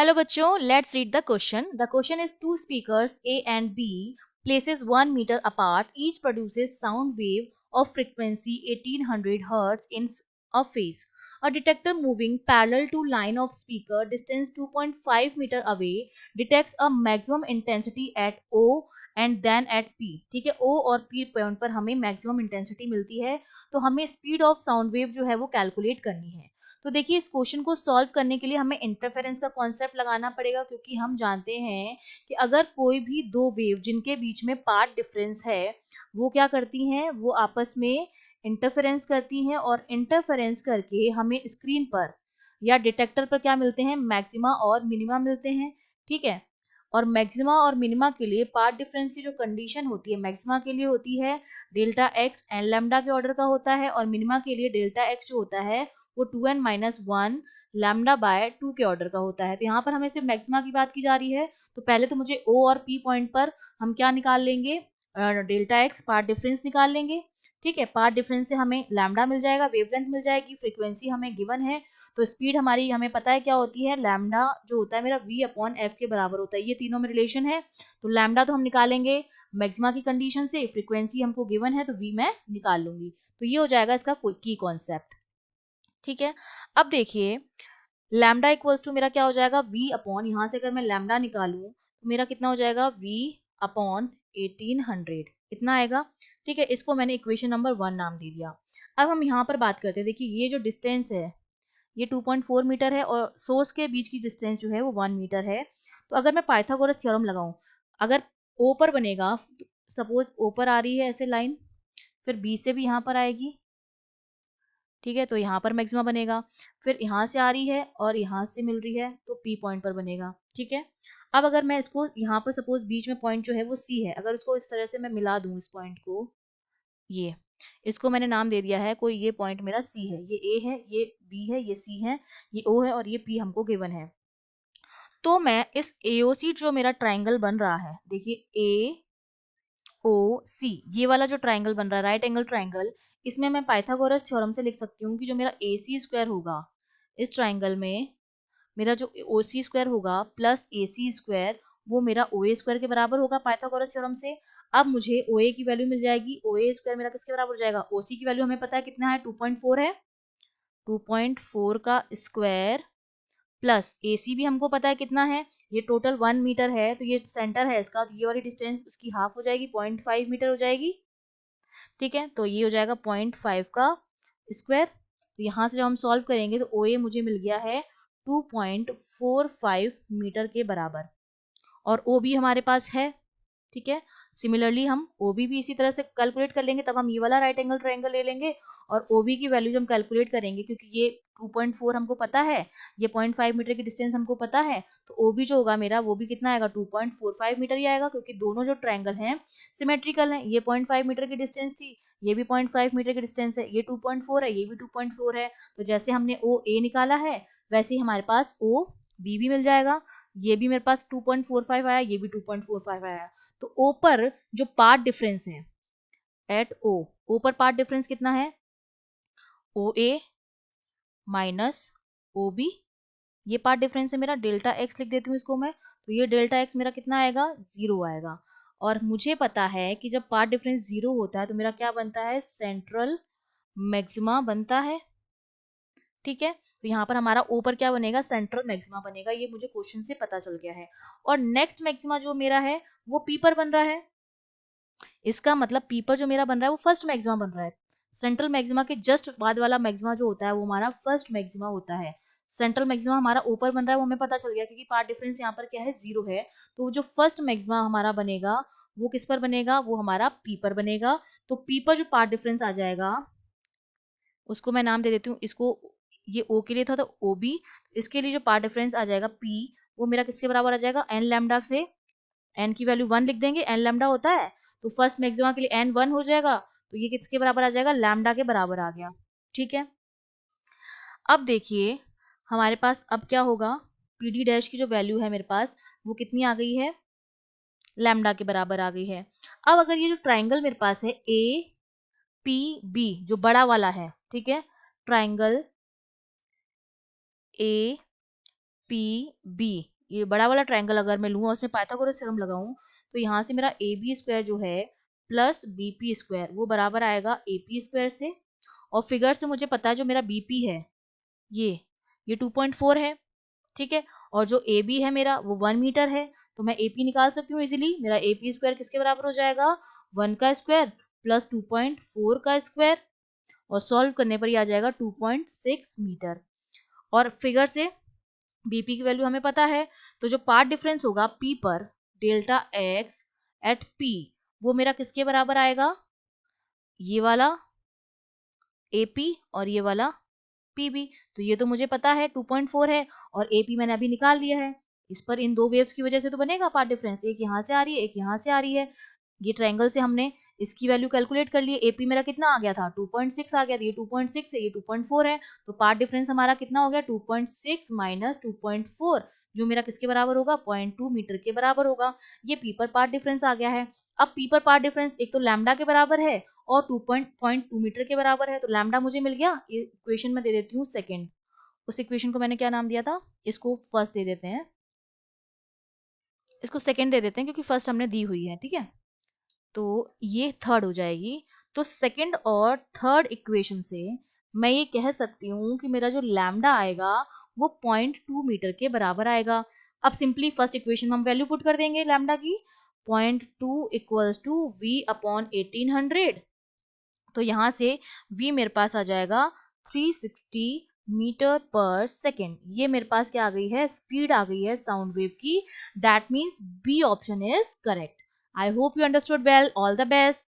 Hello बच्चों, let's read the question. The question is two speakers A and B places 1 meter apart. Each produces sound wave of frequency 1800 Hz in a phase. A detector moving parallel to line of speaker distance 2.5 meter away detects a maximum intensity at O and then at P. ठीक है, O और P point पर हमें maximum intensity मिलती है, तो हमें speed of sound wave जो है वो कैलकुलेट करनी है। तो देखिए, इस क्वेश्चन को सॉल्व करने के लिए हमें इंटरफेरेंस का कॉन्सेप्ट लगाना पड़ेगा, क्योंकि हम जानते हैं कि अगर कोई भी दो वेव जिनके बीच में पाथ डिफरेंस है वो क्या करती हैं, वो आपस में इंटरफेरेंस करती हैं और इंटरफेरेंस करके हमें स्क्रीन पर या डिटेक्टर पर क्या मिलते हैं, मैक्सिमा और मिनिमा मिलते हैं। ठीक है, और मैक्सिमा और मिनिमा के लिए पाथ डिफरेंस की जो कंडीशन होती है, मैक्सिमा के लिए होती है डेल्टा एक्स एन लैम्डा के ऑर्डर का होता है, और मिनिमा के लिए डेल्टा एक्स जो होता है वो 2n-1 लैम्डा बाय 2 के ऑर्डर का होता है। तो यहाँ पर हमें सिर्फ मैक्सिमा की बात की जा रही है, तो पहले तो मुझे O और P पॉइंट पर हम क्या निकाल लेंगे, डेल्टा एक्स पाथ डिफरेंस निकाल लेंगे। ठीक है, पाथ डिफरेंस से हमें लैम्डा मिल जाएगा, वेवलेंथ मिल जाएगी, फ्रीक्वेंसी हमें गिवन है, तो स्पीड हमारी हमें पता है क्या होती है, लैम्डा जो होता है मेरा v/f के बराबर होता है। ये तीनों में रिलेशन है, तो लैम्डा तो हम निकालेंगे मैक्सिमा की कंडीशन से, फ्रीक्वेंसी हमको गिवन है तो v मैं निकाल लूंगी। तो ये हो जाएगा इसका की कॉन्सेप्ट। ठीक है, अब देखिए लैम्डा इक्वल्स टू मेरा क्या हो जाएगा, v अपॉन, यहाँ से अगर मैं लैम्डा निकालूं तो मेरा कितना हो जाएगा, v अपॉन 1800 इतना आएगा। ठीक है, इसको मैंने इक्वेशन नंबर 1 नाम दे दिया। अब हम यहाँ पर बात करते हैं, देखिए ये जो डिस्टेंस है ये 2.4 मीटर है और सोर्स के बीच की डिस्टेंस जो है वो 1 मीटर है। तो अगर मैं पाइथागोरस थ्योरम लगाऊं, अगर ओ पर बनेगा, सपोज ओ पर आ रही है ऐसे लाइन, फिर बी से भी यहाँ पर आएगी, ठीक है, तो यहाँ पर मैक्सिमा बनेगा, फिर यहाँ से आ रही है और यहाँ से मिल रही है तो P पॉइंट पर बनेगा। ठीक है, अब अगर मैं इसको यहाँ पर सपोज बीच में पॉइंट जो है वो C है, अगर उसको इस तरह से मैं मिला दूं इस पॉइंट को, ये इसको मैंने नाम दे दिया है, कोई ये पॉइंट मेरा C है, ये A है, ये B है, ये C है, ये O है और ये P हमको गिवन है। तो मैं इस AOC जो मेरा ट्राइंगल बन रहा है, देखिए AOC ये वाला जो ट्राइंगल बन रहा है, राइट एंगल ट्राइंगल, इसमें मैं पाइथागोरस थ्योरम से लिख सकती हूँ कि जो मेरा AC स्क्वायर होगा इस ट्राइंगल में, मेरा जो OC स्क्वायर होगा प्लस AC स्क्वायर, वो मेरा OA स्क्वायर के बराबर होगा पाइथागोरस थ्योरम से। अब मुझे OA की वैल्यू मिल जाएगी, OA स्क्वायर मेरा किसके बराबर हो जाएगा, OC की वैल्यू हमें पता है कितना है, 2.4 है, 2.4 का स्क्वायर प्लस AC भी हमको पता है कितना है, ये टोटल 1 मीटर है, तो ये सेंटर है इसका, तो ये वाली डिस्टेंस उसकी हाफ हो जाएगी, 0.5 मीटर हो जाएगी। ठीक है, तो ये हो जाएगा 0.5 का स्क्वायर। तो यहाँ से जब हम सॉल्व करेंगे तो OA मुझे मिल गया है 2.45 मीटर के बराबर, और OB हमारे पास है। ठीक है, सिमिलरली हम OB भी इसी तरह से कैलकुलेट कर लेंगे, तब हम ये वाला राइट एंगल ट्रायंगल ले लेंगे और OB की वैल्यूज हम कैलकुलेट करेंगे, क्योंकि ये 2.4 हमको पता है, ये 0.5 मीटर की डिस्टेंस हमको पता है, तो OB जो होगा मेरा वो भी कितना आएगा, 2.45 मीटर ही आएगा, क्योंकि दोनों जो ट्रायंगल हैं सिमेट्रिकल हैं। ये 0.5 मीटर की डिस्टेंस थी, ये भी 0.5 मीटर की डिस्टेंस है, ये 2.4 है, ये भी 2.4 है, तो जैसे हमने OA निकाला है वैसे ही हमारे पास OB भी मिल जाएगा। ये भी मेरे पास 2.45 आया, ये भी 2.45 आया। तो O पर जो पार्ट डिफरेंस है एट O पर पार्ट डिफरेंस कितना है, OA माइनस OB, ये पार्ट डिफरेंस है मेरा, डेल्टा एक्स लिख देती हूँ इसको मैं, तो ये डेल्टा एक्स मेरा कितना आएगा, 0 आएगा। और मुझे पता है कि जब पार्ट डिफरेंस 0 होता है तो मेरा क्या बनता है, सेंट्रल मैक्सिमा बनता है। ठीक है, तो यहाँ पर हमारा O पर क्या बनेगा, सेंट्रल मैक्सिमा बनेगा, ये मुझे क्वेश्चन से पता चल गया है। और नेक्स्ट मैक्सिमा जो मेरा है वो P पर बन रहा है, इसका मतलब P पर जो मेरा बन रहा है वो फर्स्ट मैक्सिमा बन रहा है। सेंट्रल मैक्सिमा के जस्ट बाद वाला मैक्सिमा जो होता है वो हमारा फर्स्ट मैक्सिमा होता है। सेंट्रल मैक्सिमा हमारा ऊपर बन रहा है, वो हमें पता चल गया, क्योंकि पार्ट डिफरेंस यहाँ पर क्या है, 0 है, तो जो फर्स्ट मैक्सिमा हमारा बनेगा वो किस पर बनेगा, वो हमारा P पर बनेगा। तो P पर जो पार्ट डिफरेंस आ जाएगा उसको मैं नाम दे देती हूँ, इसको ये O के लिए था तो OB, इसके लिए जो पार्ट डिफरेंस आ जाएगा P, वो मेरा किसके बराबर आ जाएगा, n लैम्डा से, n की वैल्यू 1 लिख देंगे, n लैम्डा होता है, तो फर्स्ट मैक्सिमा के लिए n 1 हो जाएगा, तो ये किसके बराबर आ जाएगा, लैम्डा के बराबर आ गया। ठीक है, अब देखिए हमारे पास अब क्या होगा, PD डैश की जो वैल्यू है मेरे पास वो कितनी आ गई है, लैम्डा के बराबर आ गई है। अब अगर ये जो ट्राइंगल मेरे पास है APB जो बड़ा वाला है, ठीक है, ट्राइंगल APB पी बी, ये बड़ा वाला ट्रायंगल अगर मैं लूँ और उसमें पाइथागोरस थ्योरम लगाऊं, तो यहाँ से मेरा ए बी स्क्वायर जो है प्लस बी पी स्क्वायर वो बराबर आएगा ए पी स्क्वायर से। और फिगर से मुझे पता है जो मेरा बी पी है ये 2.4 है, ठीक है। और जो ए बी है मेरा वो 1 मीटर है, तो मैं ए पी निकाल सकती हूँ इजिली। मेरा ए पी स्क्वायर किसके बराबर हो जाएगा, 1 का स्क्वायर प्लस 2.4 का स्क्वायर, और सॉल्व करने पर ही आ जाएगा 2.6 मीटर। और फिगर से बीपी की वैल्यू हमें पता है, तो जो पार्ट डिफरेंस होगा पी पर डेल्टा एक्स एट पी, वो मेरा किसके बराबर आएगा, ये वाला एपी और ये वाला पीबी। तो ये तो मुझे पता है 2.4 है, और एपी मैंने अभी निकाल लिया है। इस पर इन दो वेव्स की वजह से तो बनेगा पार्ट डिफरेंस, एक यहाँ से आ रही है एक यहाँ से आ रही है। ये ट्रायंगल से हमने इसकी वैल्यू कैलकुलेट कर ली है। एपी मेरा कितना आ गया था, 2.6 आ गया था। ये 2.6 है, ये 2.4 है, तो पार्ट डिफरेंस हमारा कितना हो गया, 2.6 माइनस 2.4, जो मेरा किसके बराबर होगा, 0.2 मीटर के बराबर होगा। ये पी पर पार्ट डिफरेंस आ गया है। अब पी पर पार्ट डिफरेंस एक तो लैम्डा के बराबर है और 2.2 मीटर के बराबर है, तो लैम्डा मुझे मिल गया। इक्वेशन में दे देती हूँ सेकेंड, उस इक्वेशन को मैंने क्या नाम दिया था, इसको फर्स्ट दे देते हैं, इसको सेकेंड दे देते हैं क्योंकि फर्स्ट हमने दी हुई है, ठीक है। तो ये थर्ड हो जाएगी। तो सेकेंड और थर्ड इक्वेशन से मैं ये कह सकती हूँ कि मेरा जो लैम्डा आएगा वो 0.2 मीटर के बराबर आएगा। अब सिंपली फर्स्ट इक्वेशन में हम वैल्यू पुट कर देंगे लैम्डा की, 0.2 इक्वल्स टू वी अपॉन 1800। तो यहाँ से v मेरे पास आ जाएगा 360 मीटर पर सेकेंड। ये मेरे पास क्या आ गई है, स्पीड आ गई है साउंड वेव की। That means B option is correct. I hope you understood well. All the best.